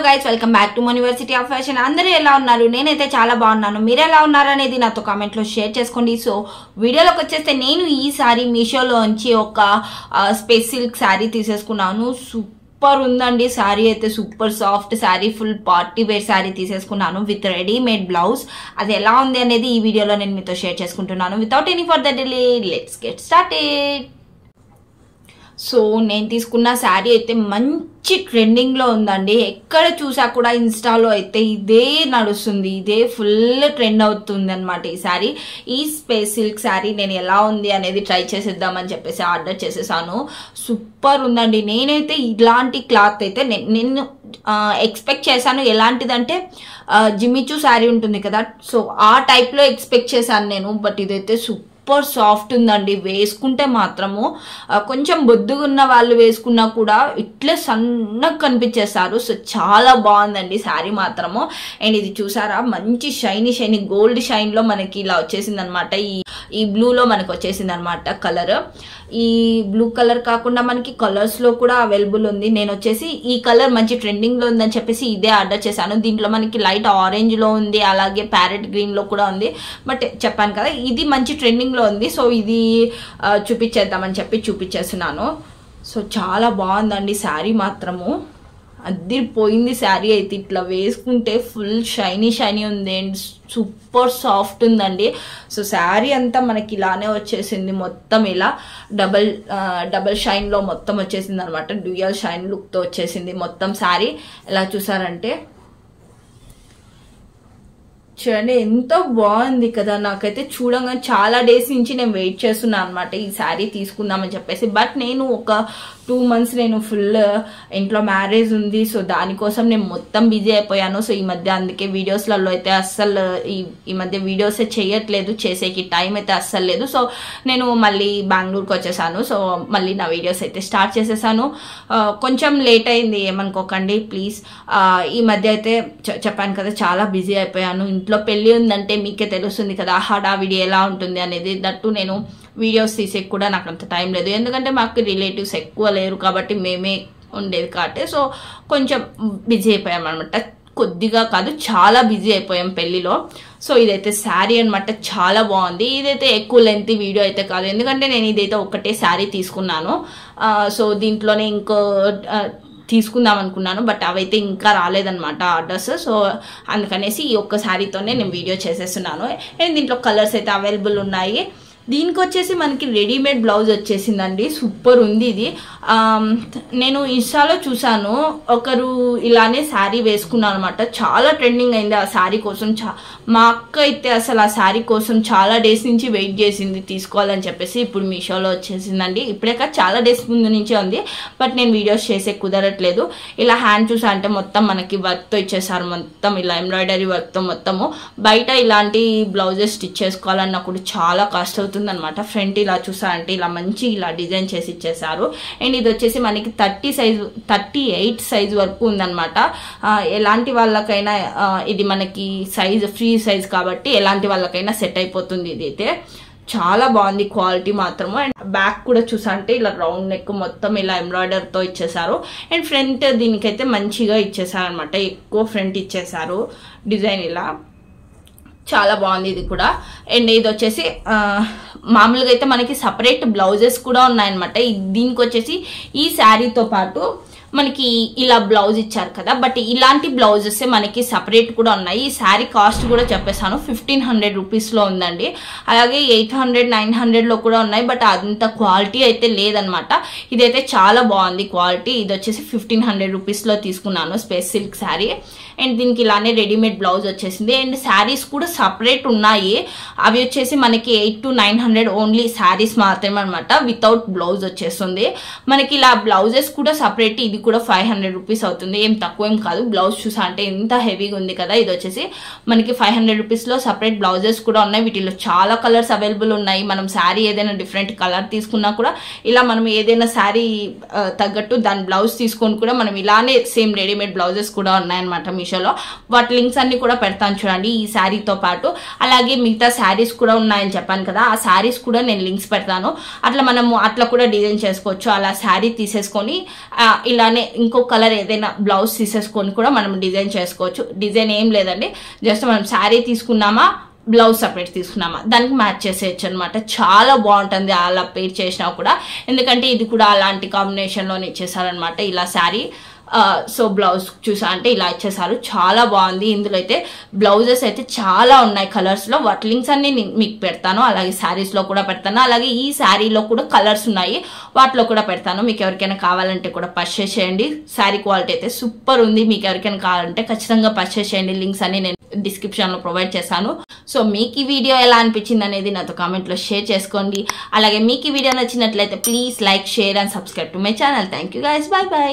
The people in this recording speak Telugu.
Guys welcome back to university of fashion. అందరూ ఎలా ఉన్నారు? నేనైతే చాలా బాగున్నాను. మీరు ఎలా ఉన్నారు అనేది నాతో కామెంట్ లో షేర్ చేసుకోండి. సో వీడియోలోకి వచ్చేస్తే నేను ఈసారి మీషోలోంచి ఒక స్పేస్ సిల్క్ శారీ తీసేసుకున్నాను. సూపర్ ఉందండి శారీ అయితే, super soft sari, full party wear sari తీసేసుకున్నాను విత్ రెడీమేడ్ బ్లౌజ్. అది ఎలా ఉంది అనేది ఈ వీడియోలో నేను మీతో షేర్ చేసుకుంటున్నాను. Without any further delay let's get started. So నేను తీసుకున్న శారీ అయితే మంచి ట్రెండింగ్లో ఉందండి. ఎక్కడ చూసా కూడా ఇన్స్టాలో అయితే ఇదే నడుస్తుంది, ఇదే ఫుల్ ట్రెండ్ అవుతుంది అనమాట ఈ శారీ. ఈ స్పేస్ సిల్క్ శారీ నేను ఎలా ఉంది అనేది ట్రై చేసేద్దామని చెప్పేసి ఆర్డర్ చేసేసాను. సూపర్ ఉందండి. నేనైతే ఇలాంటి క్లాత్ అయితే నేను ఎక్స్పెక్ట్ చేశాను. ఎలాంటిదంటే జిమ్మిచూ శారీ ఉంటుంది కదా, సో ఆ టైప్లో ఎక్స్పెక్ట్ చేశాను నేను. బట్ ఇదైతే సూపర్ సాఫ్ట్ ఉందండి. వేసుకుంటే మాత్రము కొంచెం బొద్దుగా ఉన్న వాళ్ళు వేసుకున్నా కూడా ఇట్లే సన్నగా కనిపించేస్తారు. సో చాలా బాగుందండి శారీ మాత్రము. అండ్ ఇది చూసారా, మంచి షైనీ గోల్డ్ షైన్ లో మనకి ఇలా వచ్చేసింది అనమాట. ఈ బ్లూలో మనకి వచ్చేసింది అనమాట కలర్. ఈ బ్లూ కలర్ కాకుండా మనకి కలర్స్ లో కూడా అవైలబుల్ ఉంది. నేను వచ్చేసి ఈ కలర్ మంచి ట్రెండింగ్ లో ఉందని చెప్పేసి ఇదే ఆర్డర్ చేశాను. దీంట్లో మనకి లైట్ ఆరెంజ్ లో ఉంది, అలాగే ప్యారెట్ గ్రీన్ లో కూడా ఉంది. బట్ చెప్పాను కదా ఇది మంచి ట్రెండింగ్ లో ఉంది, సో ఇది చూపించేద్దామని చెప్పి చూపించేస్తున్నాను. సో చాలా బాగుందండి శారీ మాత్రము. అదిరిపోయింది శారీ అయితే. ఇట్లా వేసుకుంటే ఫుల్ షైనీ ఉంది అండ్ సూపర్ సాఫ్ట్ ఉందండి. సో శారీ అంతా మనకి ఇలానే వచ్చేసింది, మొత్తం ఇలా డబల్ షైన్ లో మొత్తం వచ్చేసింది అనమాట. డ్యూయల్ షైన్ లుక్ తో వచ్చేసింది మొత్తం శారీ. ఎలా చూసారంటే చూడండి, ఎంతో బాగుంది కదా. నాకైతే చూడంగానే చాలా డేస్ నుంచి నేను వెయిట్ చేస్తున్నాను అనమాట ఈ శారీ తీసుకుందామని చెప్పేసి. బట్ నేను ఒక 2 months నేను ఫుల్ ఇంట్లో మ్యారేజ్ ఉంది, సో దానికోసం నేను మొత్తం బిజీ అయిపోయాను. సో ఈ మధ్య అందుకే వీడియోస్లలో అయితే అస్సలు ఈ మధ్య వీడియోసే చేయట్లేదు, చేసేకి టైం అయితే అస్సలు లేదు. సో నేను మళ్ళీ బెంగళూరుకి వచ్చేసాను. సో మళ్ళీ నా వీడియోస్ అయితే స్టార్ట్ చేసేసాను. కొంచెం లేట్ అయింది, ఏమనుకోకండి ప్లీజ్. ఈ మధ్య అయితే చెప్పాను కదా చాలా బిజీ అయిపోయాను. ఇంట్లో పెళ్లి ఉందంటే మీకే తెలుస్తుంది కదా హడావిడి ఎలా ఉంటుంది అనేది. దట్టు నేను వీడియోస్ తీసే కూడా నాకు అంత టైం లేదు, ఎందుకంటే మాకు రిలేటివ్స్ ఎక్కువ లేరు కాబట్టి మేమే ఉండేది కాబట్టి. సో కొంచెం బిజీ అయిపోయాం అనమాట. కొద్దిగా కాదు, చాలా బిజీ అయిపోయాం పెళ్లిలో. సో ఇదైతే శారీ అనమాట, చాలా బాగుంది. ఇదైతే ఎక్కువ లెంత్ వీడియో అయితే కాదు, ఎందుకంటే నేను ఇదైతే ఒకటే శారీ తీసుకున్నాను. సో దీంట్లోనే ఇంకో తీసుకుందాం అనుకున్నాను, బట్ అవైతే ఇంకా రాలేదన్నమాట ఆర్డర్స్. సో అందుకనేసి ఈ ఒక్క శారీతోనే నేను వీడియో చేసేస్తున్నాను. అండ్ దీంట్లో కలర్స్ అయితే అవైలబుల్ ఉన్నాయి. దీనికి వచ్చేసి మనకి రెడీమేడ్ బ్లౌజ్ వచ్చేసిందండి. సూపర్ ఉంది ఇది. నేను ఇన్స్టాలో చూసాను, ఒకరు ఇలానే శారీ వేసుకున్నాను అనమాట. చాలా ట్రెండింగ్ అయింది ఆ శారీ కోసం. మా అక్క అయితే అసలు ఆ శారీ కోసం చాలా డేస్ నుంచి వెయిట్ చేసింది తీసుకోవాలని చెప్పేసి. ఇప్పుడు మీషోలో వచ్చేసిందండి. ఇప్పుడే కాదు, చాలా డేస్ ముందు నుంచే ఉంది, బట్ నేను వీడియోస్ చేసే కుదరట్లేదు. ఇలా హ్యాండ్ చూసా అంటే మొత్తం మనకి వర్క్తో ఇచ్చేసారు, మొత్తం ఇలా ఎంబ్రాయిడరీ వర్క్తో మొత్తము. బయట ఇలాంటి బ్లౌజెస్ స్టిచ్ చేసుకోవాలన్నా కూడా చాలా కాస్ట్ అవుతుంది అనమాట. ఫ్రంట్ ఇలా చూసా అంటే ఇలా మంచి ఇలా డిజైన్ చేసి ఇచ్చేసారు. అండ్ ఇది వచ్చేసి మనకి 38 సైజ్ వరకు ఉందన్నమాట. ఎలాంటి వాళ్ళకైనా ఇది మనకి సైజ్ ఫ్రీ సైజ్ కాబట్టి ఎలాంటి వాళ్ళకైనా సెట్ అయిపోతుంది. ఇది అయితే చాలా బాగుంది క్వాలిటీ మాత్రము. అండ్ బ్యాక్ కూడా చూసా అంటే ఇలా రౌండ్ నెక్ మొత్తం ఇలా ఎంబ్రాయిడర్తో ఇచ్చేసారు. అండ్ ఫ్రంట్ దీనికైతే మంచిగా ఇచ్చేసారు అనమాట, ఎక్కువ ఫ్రంట్ ఇచ్చేసారు డిజైన్ ఇలా. చాలా బాగుంది ఇది కూడా. అండ్ ఇది వచ్చేసి మామూలుగా అయితే మనకి సపరేట్ బ్లౌజెస్ కూడా ఉన్నాయన్నమాట. దీనికి వచ్చేసి ఈ శారీతో పాటు మనకి ఇలా బ్లౌజ్ ఇచ్చారు కదా, బట్ ఇలాంటి బ్లౌజెస్ మనకి సపరేట్ కూడా ఉన్నాయి. ఈ శారీ కాస్ట్ కూడా చెప్పేసాను, 1500 రూపీస్లో ఉందండి. అలాగే 800-900లో కూడా ఉన్నాయి, బట్ అంత క్వాలిటీ అయితే లేదనమాట. ఇదైతే చాలా బాగుంది క్వాలిటీ. ఇది వచ్చేసి 1500 రూపీస్లో తీసుకున్నాను స్పేస్ సిల్క్ శారీ. అండ్ దీనికి ఇలానే రెడీమేడ్ బ్లౌజ్ వచ్చేసింది. అండ్ శారీస్ కూడా సపరేట్ ఉన్నాయి. అవి వచ్చేసి మనకి 800-900 ఓన్లీ శారీస్ మాత్రమే అనమాట, వితౌట్ బ్లౌజ్ వచ్చేస్తుంది. మనకి ఇలా బ్లౌజెస్ కూడా సపరేట్. ఇది కూడా 500 రూపీస్ అవుతుంది, ఏం తక్కువ ఏం కాదు. బ్లౌజ్ చూసా అంటే ఎంత హెవీగా ఉంది కదా. ఇది వచ్చేసి మనకి 500 రూపీస్లో సపరేట్ బ్లౌజెస్ కూడా ఉన్నాయి. వీటిలో చాలా కలర్స్ అవైలబుల్ ఉన్నాయి. మనం శారీ ఏదైనా డిఫరెంట్ కలర్ తీసుకున్నా కూడా ఇలా మనం ఏదైనా శారీ తగ్గట్టు దాని బ్లౌజ్ తీసుకొని కూడా మనం ఇలానే సేమ్ రెడీమేడ్ బ్లౌజెస్ కూడా ఉన్నాయన్నమాట మీషోలో. వాటి లింక్స్ అన్ని కూడా పెడతాను చూడండి ఈ శారీతో పాటు. అలాగే మిగతా శారీస్ కూడా ఉన్నాయని చెప్పాను కదా, ఆ శారీస్ కూడా నేను లింక్స్ పెడతాను. అట్లా మనము అట్లా కూడా డిజైన్ చేసుకోవచ్చు. అలా శారీ తీసేసుకొని ఇలా అలానే ఇంకో కలర్ ఏదైనా బ్లౌజ్ తీసేసుకొని కూడా మనం డిజైన్ చేసుకోవచ్చు. డిజైన్ ఏం లేదండి, జస్ట్ మనం శారీ తీసుకున్నామా బ్లౌజ్ సపరేట్ తీసుకున్నామా దానికి మ్యాచ్ చేసేయచ్చు అనమాట. చాలా బాగుంటుంది అలా పేర్ చేసినా కూడా, ఎందుకంటే ఇది కూడా అలాంటి కాంబినేషన్లోనే ఇచ్చేసారనమాట ఇలా శారీ. సో బ్లౌజ్ చూసా అంటే ఇలా ఇచ్చేసారు, చాలా బాగుంది. ఇందులో అయితే బ్లౌజెస్ అయితే చాలా ఉన్నాయి కలర్స్లో, వాటి లింక్స్ అన్ని మీకు పెడతాను, అలాగే శారీస్లో కూడా పెడతాను, అలాగే ఈ శారీలో కూడా కలర్స్ ఉన్నాయి వాటిలో కూడా పెడతాను. మీకు ఎవరికైనా కావాలంటే కూడా పర్చేస్ చేయండి. శారీ క్వాలిటీ అయితే సూపర్ ఉంది, మీకు ఎవరికైనా కావాలంటే ఖచ్చితంగా పర్చేస్ చేయండి. లింక్స్ అన్ని నేను డిస్క్రిప్షన్లో ప్రొవైడ్ చేశాను. సో మీకు ఈ వీడియో ఎలా అనిపించింది అనేది నాతో కామెంట్లో షేర్ చేసుకోండి. అలాగే మీకు ఈ వీడియో నచ్చినట్లయితే please like, share and subscribe to my channel. Thank you guys, by by.